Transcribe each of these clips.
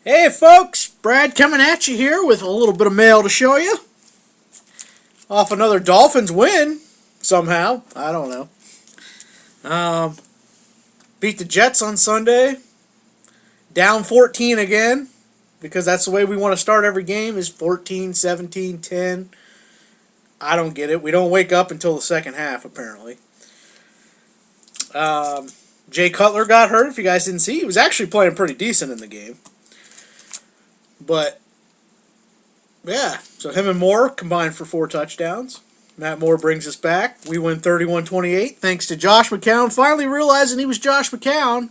Hey folks, Brad coming at you here with a little bit of mail to show you. Off another Dolphins win, somehow. I don't know. Um, Beat the Jets on Sunday. Down 14 again, because that's the way we want to start every game is 14, 17, 10. I don't get it. We don't wake up until the second half, apparently. Jay Cutler got hurt, if you guys didn't see. He was actually playing pretty decent in the game. But yeah, so him and Moore combined for 4 touchdowns. Matt Moore brings us back. We win 31-28 thanks to Josh McCown finally realizing he was Josh McCown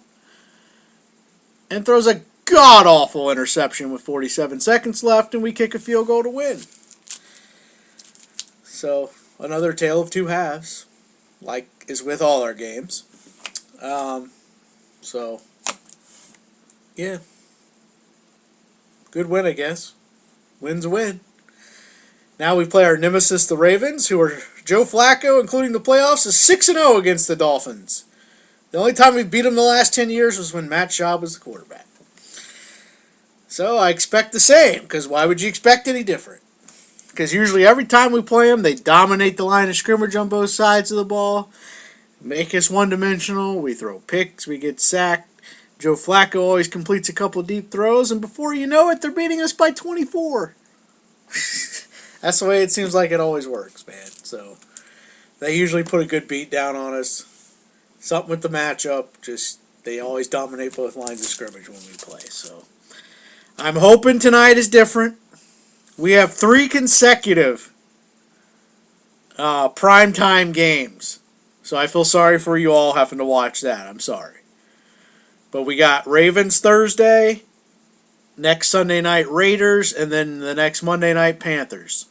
and throws a god-awful interception with 47 seconds left, and we kick a field goal to win. So, another tale of two halves, like is with all our games. So, yeah. Good win, I guess. Win's a win. Now we play our nemesis, the Ravens, who are Joe Flacco, including the playoffs, is 6-0 against the Dolphins. The only time we beat them the last 10 years was when Matt Schaub was the quarterback. So I expect the same, because why would you expect any different? Because usually every time we play them, they dominate the line of scrimmage on both sides of the ball, make us one-dimensional, we throw picks, we get sacked. Joe Flacco always completes a couple of deep throws, and before you know it, they're beating us by 24. That's the way it seems like it always works, man. So they usually put a good beat down on us. Something with the matchup, just they always dominate both lines of scrimmage when we play. So I'm hoping tonight is different. We have 3 consecutive primetime games. So I feel sorry for you all having to watch that. I'm sorry. But we got Ravens Thursday, next Sunday night Raiders, and then the next Monday night Panthers.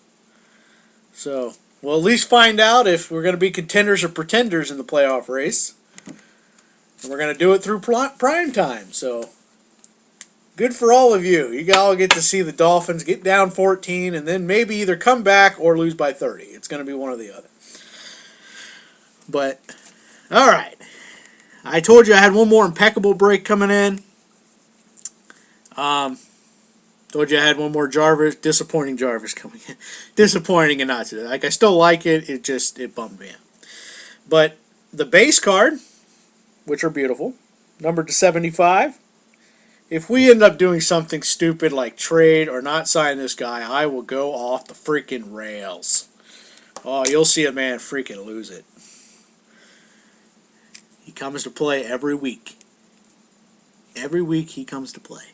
So we'll at least find out if we're going to be contenders or pretenders in the playoff race. And we're going to do it through prime time. So good for all of you. You all get to see the Dolphins get down 14 and then maybe either come back or lose by 30. It's going to be one or the other. But, all right. I told you I had one more impeccable break coming in. Told you I had one more disappointing Jarvis coming in. Disappointing and not today. Like, I still like it, it bummed me out. But the base card, which are beautiful, numbered to 75. If we end up doing something stupid like trade or not sign this guy, I will go off the freaking rails. Oh, you'll see a man freaking lose it. He comes to play every week. Every week he comes to play.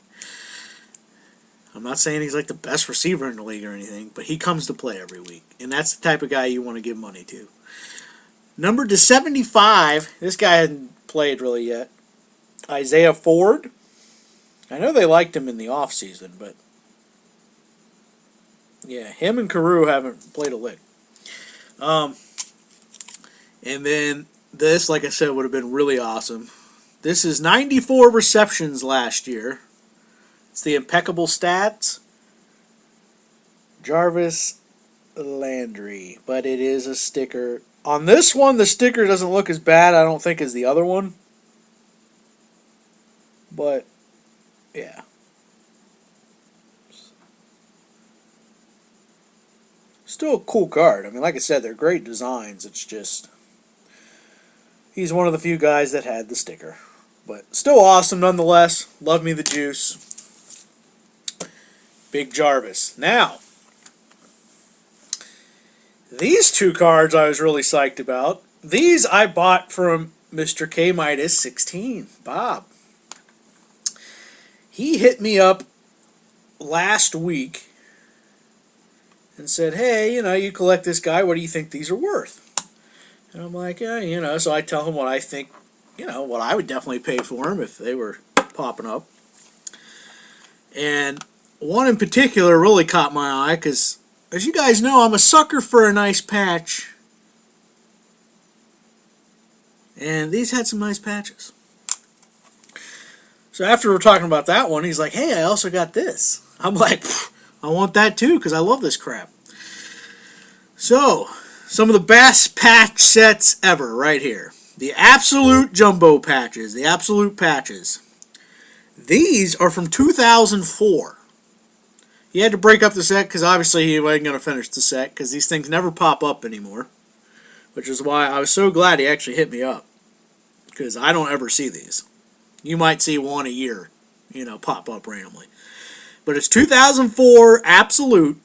I'm not saying he's like the best receiver in the league or anything, but he comes to play every week. And that's the type of guy you want to give money to. Numbered to 75, this guy hadn't played really yet. Isaiah Ford. I know they liked him in the offseason, but yeah, him and Carew haven't played a lick. And then this, like I said, would have been really awesome. This is 94 receptions last year. It's the impeccable stats. Jarvis Landry, but it is a sticker. On this one, the sticker doesn't look as bad, I don't think, as the other one. But, yeah. Still a cool card. I mean, like I said, they're great designs. It's just he's one of the few guys that had the sticker. But still awesome nonetheless. Love me the juice. Big Jarvis. Now, these 2 cards I was really psyched about. These I bought from Mr. K Midas 16, Bob. He hit me up last week and said, hey, you collect this guy, what do you think these are worth? And I'm like, yeah, so I tell him what I think, what I would definitely pay for them if they were popping up. And one in particular really caught my eye because, as you guys know, I'm a sucker for a nice patch. And these had some nice patches. So after we're talking about that one, he's like, hey, I also got this. I'm like, I want that too because I love this crap. So, some of the best patch sets ever right here. The absolute jumbo patches. The absolute patches. These are from 2004. He had to break up the set because obviously he wasn't going to finish the set because these things never pop up anymore. Which is why I was so glad he actually hit me up. Because I don't ever see these. You might see one a year, pop up randomly. But it's 2004 Absolute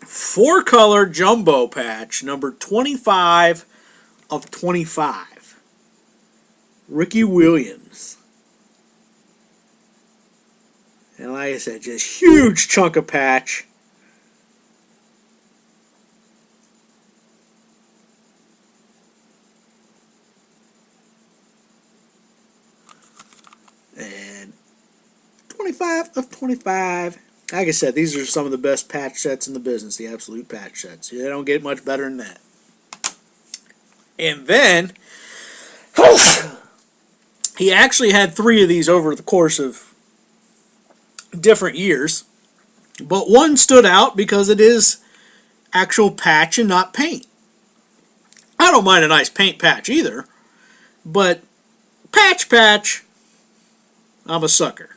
4-color jumbo patch, number 25 of 25. Ricky Williams. And like I said, just huge chunk of patch. And 25 of 25. Like I said, these are some of the best patch sets in the business, the Absolute patch sets. They don't get much better than that. And then, he actually had 3 of these over the course of different years. But one stood out because it is actual patch and not paint. I don't mind a nice paint patch either. But patch, I'm a sucker.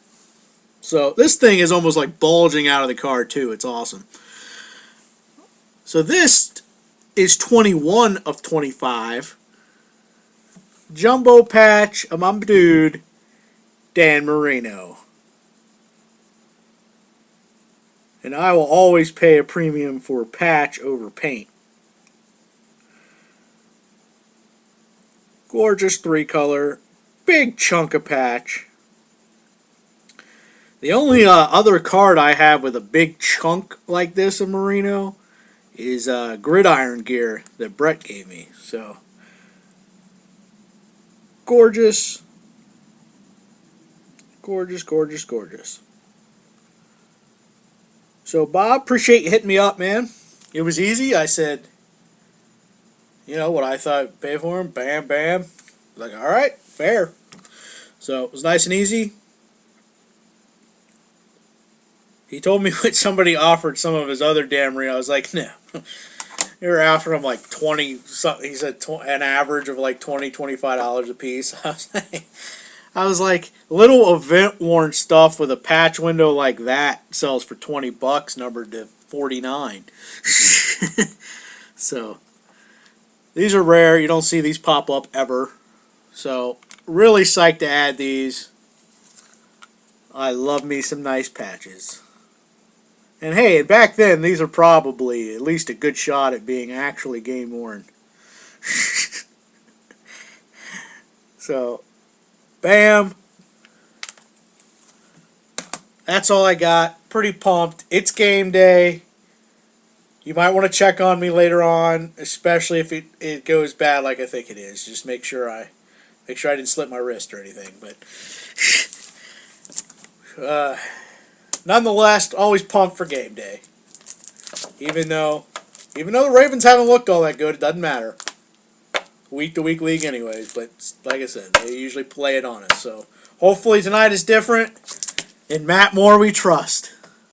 So this thing is almost like bulging out of the card too. It's awesome. So this is 21 of 25. Jumbo patch of my dude, Dan Marino. And I will always pay a premium for patch over paint. Gorgeous 3-color. Big chunk of patch. The only other card I have with a big chunk like this of Marino is Gridiron Gear that Brett gave me. So, gorgeous. Gorgeous, gorgeous, gorgeous. So, Bob, appreciate you hitting me up, man. It was easy. I said, what I thought I'd pay for him. Bam, bam. Like, all right, fair. So, it was nice and easy. He told me when somebody offered some of his other Marino, I was like, no. They were offering him like 20 something. He said an average of like $20, $25 a piece. I was like, little event worn stuff with a patch window like that sells for $20, numbered to 49. So these are rare. You don't see these pop up ever. So really psyched to add these. I love me some nice patches. And hey, back then, these are probably at least a good shot at being actually game worn. So, bam. That's all I got. Pretty pumped. It's game day. You might want to check on me later on, especially if it goes bad like I think it is. Just make sure I didn't slip my wrist or anything. But nonetheless, always pumped for game day. Even though the Ravens haven't looked all that good, it doesn't matter. Week to week league anyways, but like I said, they usually play it on us. So hopefully tonight is different. In Matt Moore we trust.